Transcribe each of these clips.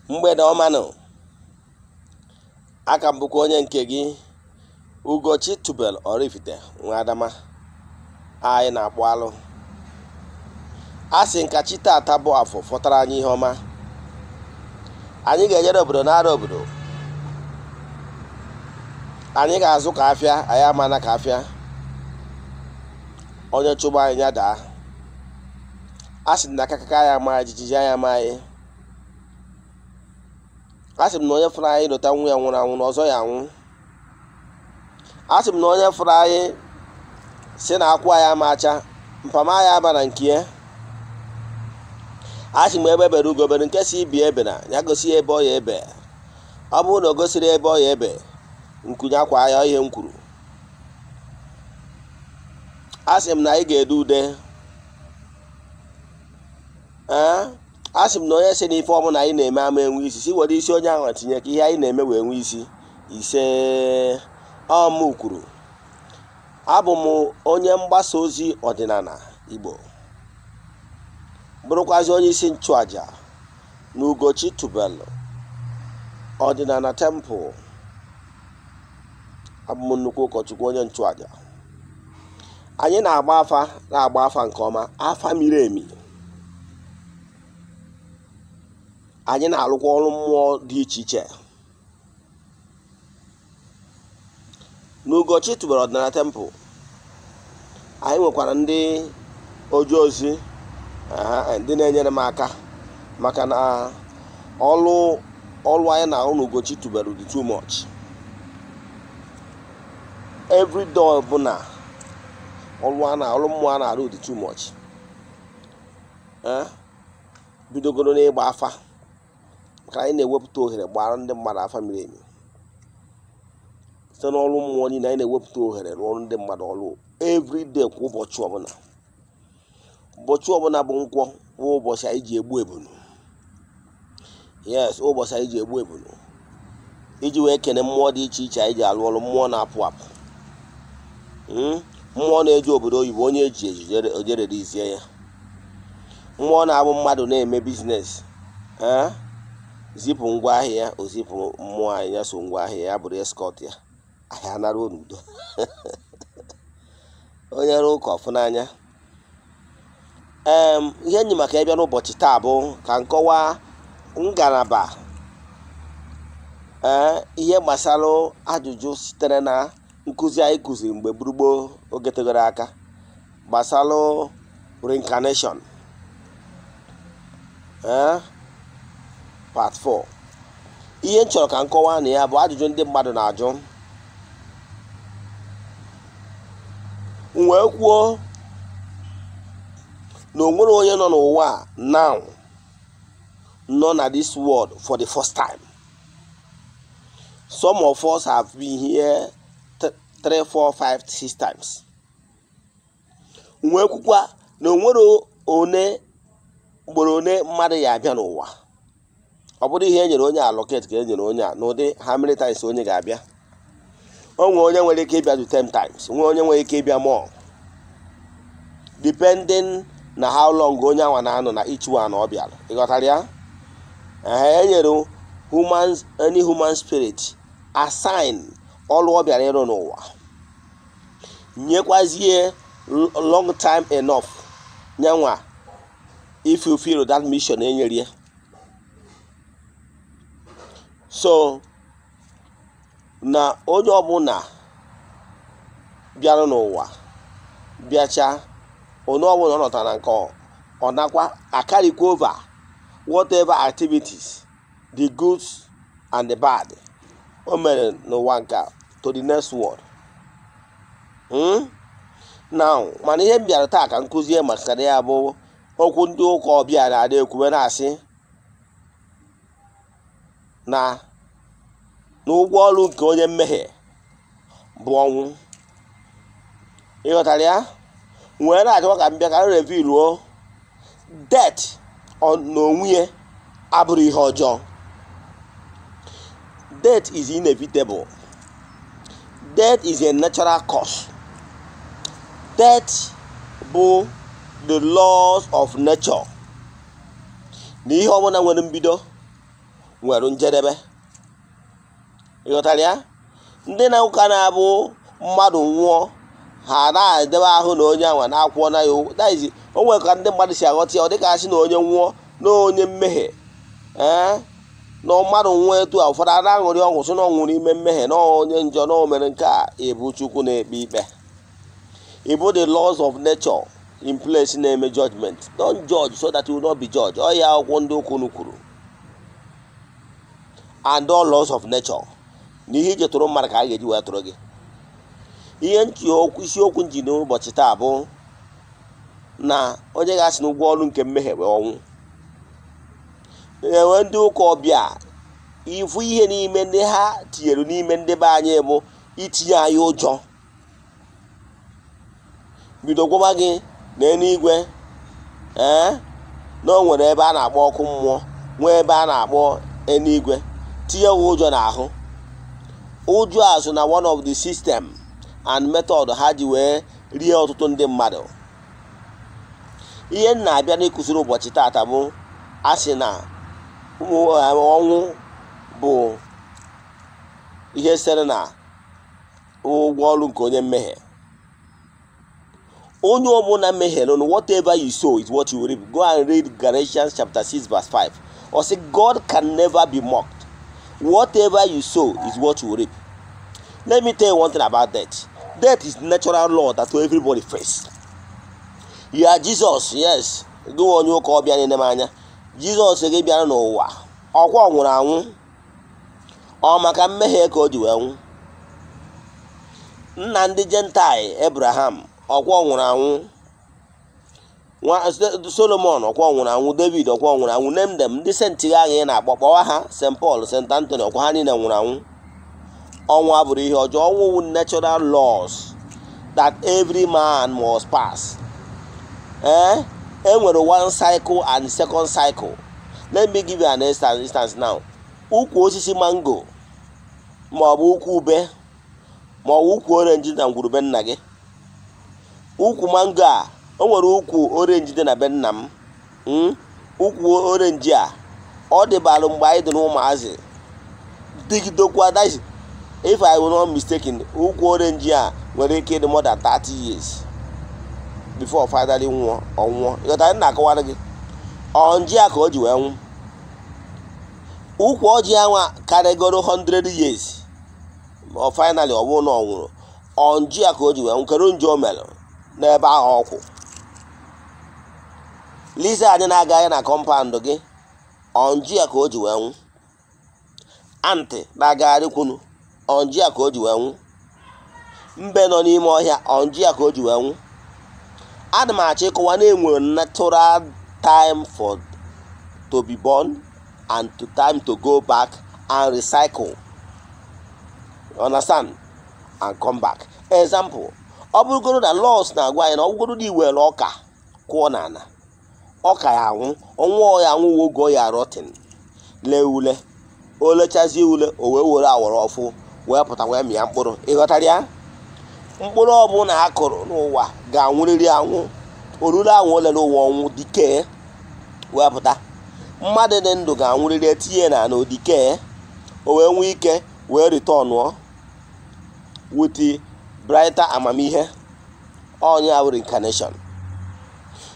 mgbede ọmanụ aka m bụkwa onye nke gị Ugochi tubelu Oraifite Nwa Adama anyị na-akpọ alụ asị nka chi tata bụ afọ fọtara anyị ihe ọma anyị ga-enyere obodo n'ara obodo anyị ga-azụ ka afịa anyị amana ka afịa onye chụgba anyị ya daa asị na akakaka ya ama jijiji ya ama anyị asị m na onye fụrụ anyị lụta nwa ya nwụrụ anwụ na ọzọ ya anwụ asị m na onye fụrụ anyị si na akwụ anyị ama acha mpama ya aba na nke ya asị m ebe bere ugobere nke si ibi ebe na ya gosi ebe ọ ya ebe ọ bụrụ na o gosiri ebe ọ ya ebe nkunye akwa ya ihe m kwuru asị m na anyị ga-ede ude asị m na onye si n'ife ọmụ na anyị na-eme ama enwe isi si were isi onye ahụ tinye ka ihe anyị na-eme wee nwe isi ise ọmụ kwuru abụ m onye mgbasa ozi ọdịnala Igbo bụrụkwazi onye isi nchụaja na Ugochi tubelu ọdịnala temple abụ m nnukwu ụkọchukwu onye nchụaja anyị na-agba afa nke ọma afa miri emi anyị na-alụkwa ọrụ mmụọ dị iche iche n'Ugochi tubelu ọdịnala temple anyị nwekwara ndị oje ozi ndị na-enyere m aka maka na ọrụ anyị na-arụ n'Ugochi tubelu dị too much every day ọbụla ọrụ mmụọ a na-arụ dị too much bidogoro n'ịgba afa maka anyị na-ewepụta ohere gbara ndị mmadụ afa miri emi site n'ọrụ mmụọ niile anyị na-ewepụta ohere n'ọrụ ndị mmadụ ọrụ everyday kwa ụbọchị ọbụla bụ nkwọ bụ ụbọchị anyị ji egbu ebunu yes ụbọchị anyị ji egbu ebunu iji wee kene mmụọ dị iche iche anyị ji alụ ọrụ mmụọ na-apụ apụ mmụọ na-eji obodo oyibo onye eji ojeredizie ya mmụọ na-abụ mmadụ na-eme biznes zipụ ngwa ahịa ya o zipụ mmụọ anyị ya so ngwa ahịa ya bụrụ eskọt ya ahịa naruo n'udo onye rụ ụka ọfụ n'anya ihe enyi maka ịbịa n'ụbọchị taa bụ ka nkọwa ngalaba ihe gbasara ajụjụ sitere na nkụzi anyị kụziri mgbe gburugburu oge tegoro aka gbasara reincarnation part 4 ihe m chọrọ ka nkọwa na ya bụ ajụjụ ndị mmadụ na-ajụ wee kwuo na o nwere onye nọ n'ụwa now nọ na this world for the first time. Some of us have been here 3, 4, 5, 6 times. Wee kwukwa na o nwere ugboro one mmadụ ya abịa n'ụwa ọ bụrụ ihe e nyere onye allocate ka e nyere onye a n'ụdị how many times onye ga-abịa. O nwere onye nwere ike ịbịa to 10 times, nwee onye nwere ike ịbịa more depending na how long onye anwa na-anọ na each one ọ bịara. Ịghọtara ya? E nyere any human spirit assign ọrụ ọ bịara ịrụ n'ụwa, nyekwazie long time enough nyanwa if you feel that mission enyere ya. So na onye ọbụla bịara n'ụwa bịacha onye ọbụla ọ nọtara na nke ọ nakwa akarịkwa over whatever activities, the goods and the bad o mere n'ụwa nke to the next world. Now mana ihe m bịara taa ka nkụzie maka ya bụ okwu ndị ụka ọbịa na-adị ekwuwe na-asị na ụgwọ ọrụ nke onye mmehie bụ ọnwụ. Ịghọtara ya? Nwere na-achọkwa ka m bịa ka m reviluo death n'onwe ya abụrụ ihe ọjọọ. Death is inevitable. Death is a natural cause. Death bụ the laws of nature. Na ihe ọbụla nwere mbido nwere njedebe. Ịghọtara ya? Ndị na-ụka na-abụ mmadụ nwụọ ha na-edebe ahụ na onye anwa na-akwụọ na ya. O nwere ka ndị mmadụ si aghọta ya, ọ dịka asị na onye nwụọ na onye mmehie na mmadụ nwụọ etu a, ụfọdụ a na-aṅụrị ọṅụ sị na ọ nwụrụ ime mmehie na onye njọ na o mere nke a. Ịbụ Chukwu na-ekpe ikpe, ịbụ the laws of nature in place na-eme judgment. Don't judge so that you will not be judged. Ọ ya akwụkwọ ndị okwu kwuru. And all laws of nature, na ihe iji tụrụ mmadụ ka a ga-eji wee tụrụ gị. Ihe isiokwu nji n'ụbọchị taa bụ na onye ga-asị na ụgwọ ọrụ nke mmehie bụ ọnwụ. Enwe ndị ụka ọbịa ifu ihe n'ime ndị ha tinyere n'ime ndị be anyị bụ itinye anyị ụjọ, bido gwaba gị na eluigwe na o nwere ebe a na-akpọ ọkụ mmụọ, nwee ebe a na-akpọ eluigwe, tinye ụjọ n'ahụ. Ụjọ a so na one of the system and method ha ji wee rie ọtụtụ ndị mmadụ. Ihe na-abịa n'ịkụziri ụbọchị taata bụ asị na ọnwụ bụ ihe sere na ụgwọ ọrụ nke onye mmehie. Onye ọbụla mmehie nọ, whatever you sow is what you reap. Go and read Galatians chapter 6 verse 5. Or say God can never be mocked. Whatever you sow is what you reap. Let me tell you one thing about death. Death is natural law that everybody face. Yeah, Jesus, yes. Go on, you call me an enemy. Jesus gị bịara n'ụwa ọkwa ọ nwụrụ anwụ ọ maka mmehie ka o ji wee nwụ. Nna ndị Gentile Abraham ọkwa ọ nwụrụ anwụ, Solomon ọkwa ọ nwụrụ anwụ, David ọkwa ọ nwụrụ anwụ. Name them. Ndị senti agha na-akpọ kpọwa ha St. Paul, St. Anthony, ọkwa ha niile nwụrụ anwụ. Ọnwụ abụrụ ihe ọjọọ. Ọnwụ natural laws that every man must pass. Enwere one cycle and second cycle. Let me give you an instance now. Ukwu osisi mango ma ọ bụ ukwu ube ma ọ bụ ukwu orange na ngwurube nna gị. Ukwu mango a, o nwere ukwu orange dị na be nna m. Ukwu orange a ọ dịbalụ mgbe anyị dị n'ụmụazị digidokwa. That if I were not mistaken, ukwu orange a nwere ike dị more than 30 years before finally nwụọ ọnwụọ. Ịghọtara nna akọwara gị ọnji a ka o ji wee nwụ. Ukwu ọjị anwa karịgoro 100 years ọ finally ọ bụrụ na ọ nwụrụ. Ọnji a ka o ji wee nwụ. Kedu nje o mere n'ebe ahụ ọkwụ? Lisa anyị na-agaghị na kọmpaụndụ gị, ọnji a ka o ji wee nwụ. Antị na-agagharị kwunu, ọnji a ka o ji wee nwụ. Mbe nọ n'ime ọhịa, ọnji a ka o ji wee nwụ. Ana m achọ ịkọwa na enwere natural time for to be born and to time to go back and recycle, understand, and come back. Example, ọ bụrụgoro na laws na-agwa anyị na ọ bụrụgoro na iwere ọka kụọ n'ala, ọka ya anwụ, ọnwụọ ya anwụ ogo ya rotten, lee ule, o lechazie ule, o wee were awọrọ ọfụ wee pụta wee mịa mkpụrụ. Ịghọtara ya? Mkpụrụ ọbụla a kụrụ n'ụwa ga-anwụrịrị anwụ. Oruru anwụ olele ụwa ọnwụ dikee wee pụta. Mmadụ dị ndụ ga-anwụrịrị etinye na n'odikee o wee nwee ike wee return with brighter amamihe. Onye a were incarnation.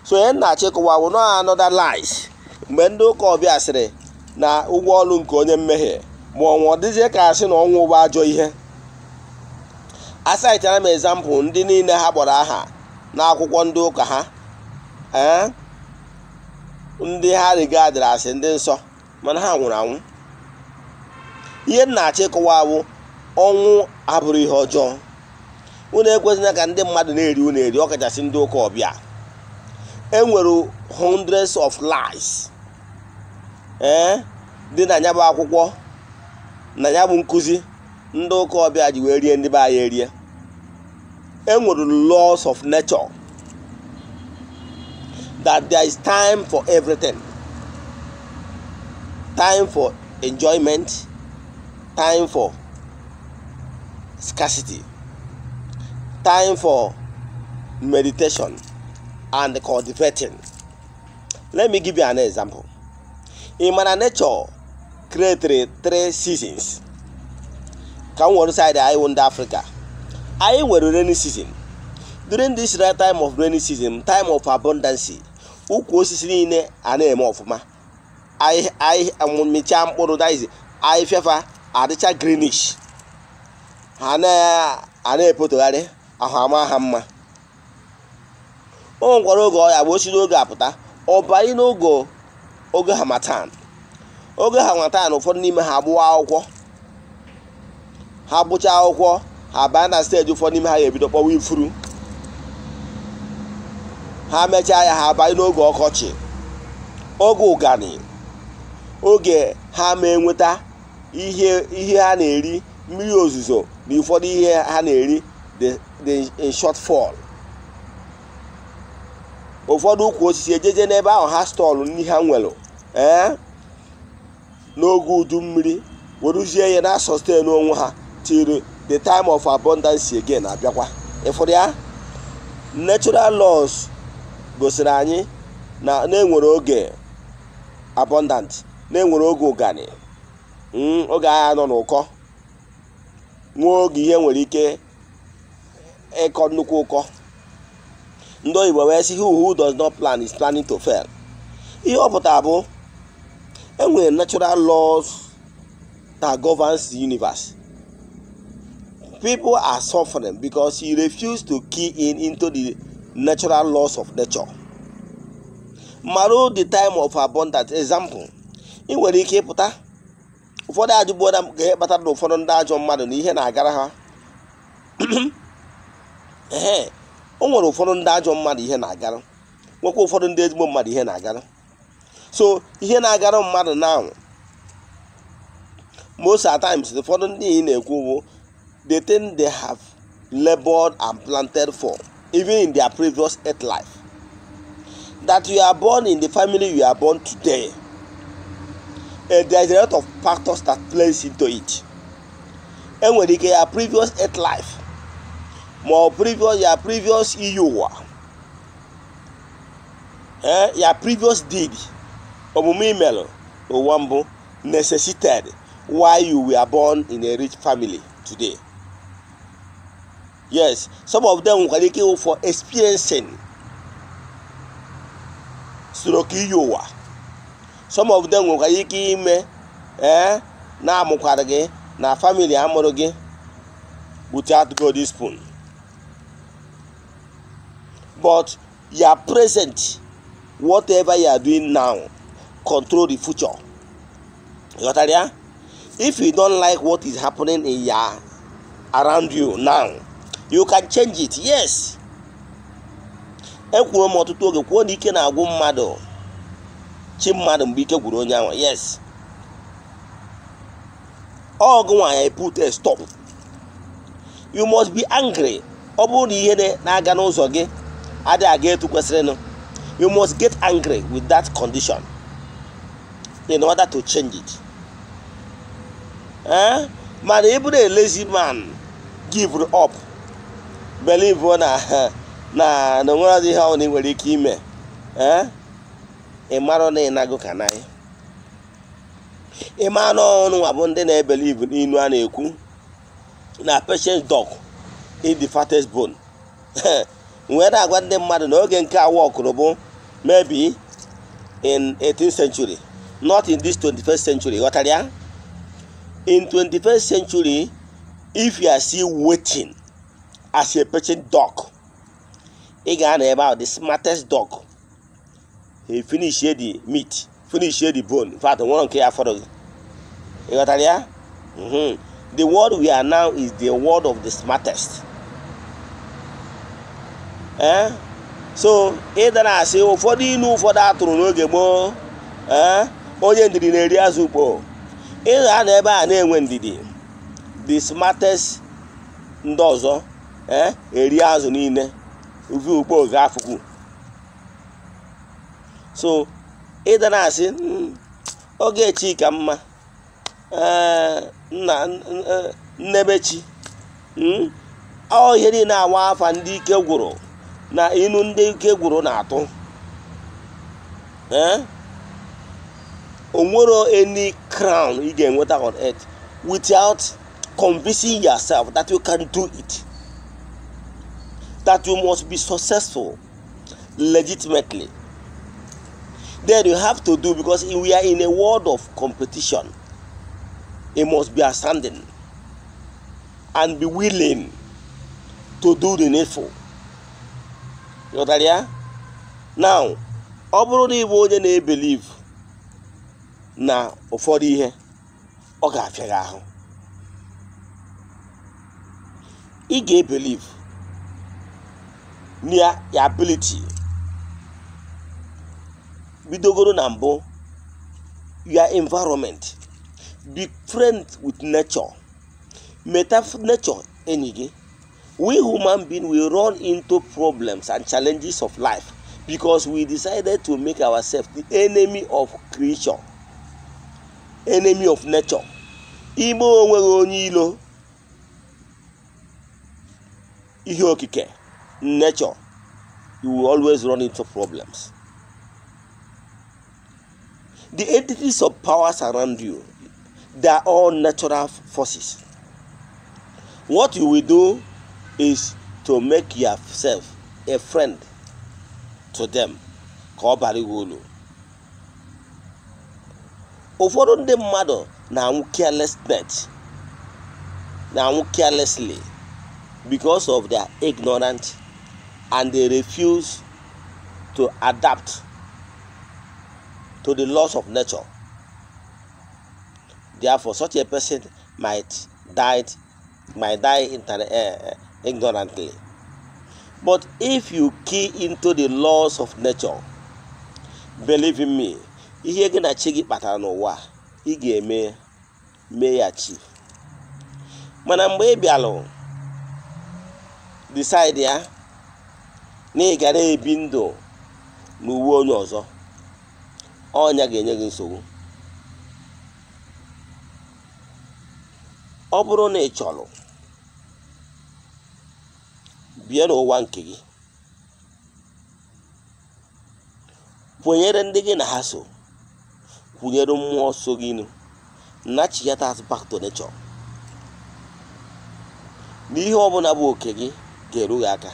So ihe na-achọ ịkọwa bụ na another lies. Mgbe ndị ụka ọbịa sịrị na ụgwọ ọrụ nke onye mmehie ma ọnwụ, ọ dịzie ka asị na ọnwụ bụ ajọ ihe. Asaịtara m example ndị niile ha gbara aha n'akwụkwọ ndị ụka ha, ndị ha rigadịrị asị ndị nsọ, mana ha nwụrụ anwụ. Ihe na-achọ ịkọwa bụ ọnwụ abụrụ ihe ọjọọ. Unu ekwesịna ka ndị mmadụ na-eri unu eri, ọkachasị ndị ụka ọbịa. Enwere hundreds of lies dị na ya bụ akwụkwọ na ya bụ nkụzi ndị ụka ọbịa ji wee rie ndị be anyị erie. Enwere laws of nature that there is time for everything. Time for enjoyment, time for scarcity, time for meditation and cultivating. Let me give you an example. In my nature, create 3 seasons. Can one side I want Africa? I were rainy season. During this time of rainy season, time of abundance, ukwu osisi niile a na-eme ọfụma. I am mecha mkpụrụ daizi. I fefa adịcha greenish. Ha na-epụtagharị ahụ ama ha mma. O nwere oge ọ ya bụ osi n'oge apụta. Ọ banye n'oge Harmattan. Oge Harmattan ụfọdụ n'ime ha agbụwa akwụkwọ. Ha gbụcha akwụkwọ, ha baa na steji ụfọdụ n'ime ha ga-ebido kpọwa ifuru. Ha mechaa ya, ha banye n'oge ọkọchị, oge ụgani, oge ha ma enweta ihe ha na-eri, mmiri ozuzo na ụfọdụ ihe ha na-eri the shortfall. Ụfọdụ ukwu osisi ejeje n'ebe ahụ ha stọọlụ nri ha nwere n'oge udu mmiri weruzie ya na sustain onwe ha till the time of abundance again abịakwa. Ịfụrụ ya, natural laws gosiri anyị na enwere oge abundant, na-enwere oge ụgani, oge agha nọ n'ụkọ, nwa oge ihe nwere ike ịkọ nnukwu ụkọ. Ndị Igbo wee sị who does not plan is planning to fail. Ihe ọ pụtara bụ enwere natural laws that governs the universe. People are suffering because you refuse to key into the natural laws of nature. Marụ the time of abundance. Example, ị nwere ike ịpụta ụfọdụ ajụgbo na ga-ekpatara na ụfọdụ ndị ajọ mmadụ na ihe na-agara ha. O nwere ụfọdụ ndị ajọ mmadụ ihe na-agara, nwekwa ụfọdụ ndị ezigbo mmadụ ihe na-agara. So ihe na-agara mmadụ now, most of the times ụfọdụ ndị na-ekwu bụ the thing they have labored and planted for, even in their previous earth life. That you are born in the family you are born today, and there is a lot of factors that plays into it. And when you get your previous earth life, more previous your previous your previous deed, necessitated why you were born in a rich family today. Yes, some of them will qualify for experiencing Surokiyowa. Some of them will qualify na mukwarage na family amoroge without golden spoon. But you are present, whatever you are doing now, control the future. You got that? If you don't like what is happening in your around you now, you can change it. Yes. Ekwuo m ọtụtụ oge kwuo na ike na-agwụ mmadụ chi mmadụ mgbe ike gwụrụ onye ahụ. Yes. Ọgụ nwaanyị put a stop. You must be angry. Ọ bụrụ na ihe na-aga n'ụzọ gị adịghị aga etu kwesịrịnụ, you must get angry with that condition in order to change it. Man, even a lazy man give up, believe na no one the how ni nwere ike ime. Ịmara na ịnago kanai. Ịmara ọnụ abụ ndị na-believe n'inu a na-ekwu na patient dog is the fattest bone. Nwere agwa ndị mmadụ n'oge nke awa ọkụrụ bụ maybe in 18th century, not in this 21st century. Ghọtara ya? In 21st century, if you are still waiting as a patient dog, you can about the smartest dog. He finish here the meat, finish here the bone. In fact, one care for you. You got that? The world we are now is the world of the smartest. So, either I say, oh, for the new for that to no gemo, only the area zupo. Either I never name when did the smartest ndozo, areas on in Uvupo Gafu. So, either I say, okay, chikama, nebechi, oh, here in our wife and the Keguro. Na inu ndị ike gwụrụ na-atụ onwero any crown you get water on earth without convincing yourself that you can do it, that you must be successful legitimately. Then you have to do, because we are in a world of competition, it must be outstanding and be willing to do the needful. You got that? Now, ọ bụrụ na ịbụ onye na-ebelieve na ụfọdụ ihe ọ ga-afịa gị ahụ, ị ga-ebelieve na your ability. Bidogoro na mbụ, your environment, be friends with nature, meta nature enyi gị. We human beings will run into problems and challenges of life because we decided to make ourselves the enemy of creation, enemy of nature. Igbo onweghị onye ilo ihe okike, nature, you will always run into problems. The entities of powers around you, they are all natural forces. What you will do is to make yourself a friend to them. Ụfọdụ ndị mmadụ na-anwụ carelessly because of their ignorance, and they refuse to adapt to the laws of nature. Therefore, such a person might die ignorantly. But if you key into the laws of nature, believe in me, ihe gị na chi gị kpatara n'ụwa ị ga-eme ya achieve. Mana mgbe ị bịalụ decide ya na ị gara ebi ndụ n'uwe onye ọzọ, ọnya ga-enye gị nsogbu. Ọ bụrụ na ị chọrọ bịa n'ụwa nke gị, kwụnyere ndị gị na ha so, kwụnyere mmụọ so gị, nachiyata back to nature. N'ihe ọbụla bụ oke gị ga-eru gị aka.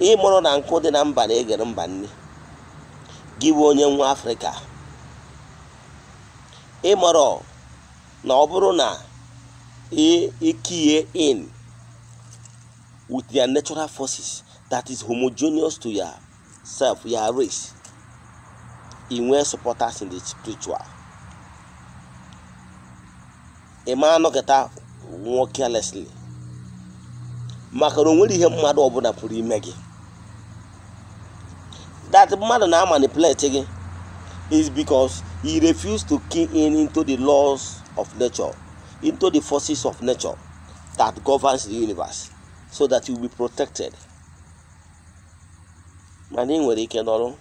Ị mụrụ na nkụ dị na mba na-egere mba nni, gị bụ onye nwa Afrịka. Ị mụrụ na ọ bụrụ na ikie in with their natural forces that is homogeneous to yourself, your race, in where supporters in the spiritual. A man no get out more carelessly. Macaron will hear mad over the puri megi. That man now manipulating is because he refused to key in into the laws of nature, into the forces of nature that governs the universe, so that you will be protected. Mani nwere ike nọrọ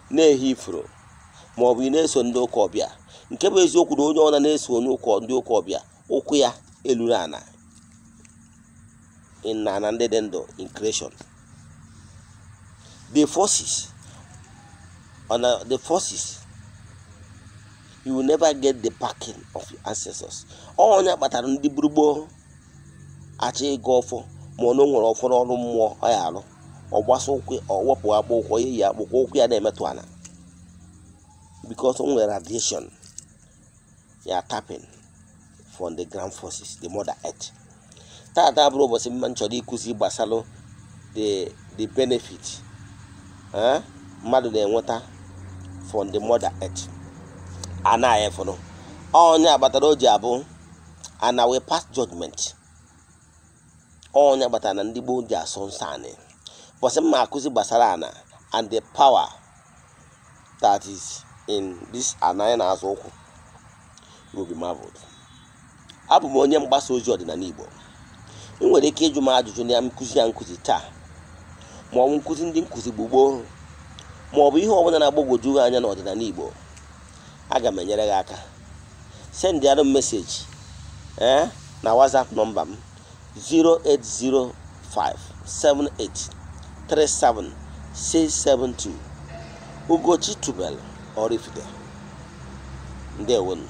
na-ehi ifuru ma ọ bụ na-eso ndị ụka ọbịa, nke bụ eziokwu na onye ọ na-eso onye ụka ndị ụka ọbịa ụkwụ ya eluru ana in ana ndị dị ndụ in creation. The forces you will never get the backing of your ancestors. Onye kpatara ndị burugbo achị ịga ọfọ ma ọ nwere ọfọ n'ọrụ mmụọ ọ ya alụ, ọ gbasa ụkwụ, ọ wepụ akpụ ụkwụ, ya akpụkwa ụkwụ ya na-emetụ ana, because o nwere radiation ya tapping from the ground forces, the mother earth. Tata bụrụ ụbọchị mma nchọrọ ịkụzi gbasalụ the benefit mmadụ na-enweta from the mother earth. Ana ya fọrọ onye agbatara o ji abụ ana we pass judgment. Onye agbatara na ndị gboo ji asọ nsọ anị. Bọsị mma akụzi gbasara ana and the power that is in this ana ya na-azụ ụkwụ, will be marveled. Abụ m onye mgbasa ozi ọdịnala Igbo. Ị nwere ike ịjụ m ajụjụ na nkụzi ya nkụzi taa, ma ọ bụ nkụzi ndị nkụzi gboo, ma ọ bụ ihe ọbụla na-agbagwoju anya n'ọdịnala Igbo. Aga m enyere gị aka. Send ya message na WhatsApp nọmba m 08057837672. Ugochi tubelu Oraifite. ndewonu.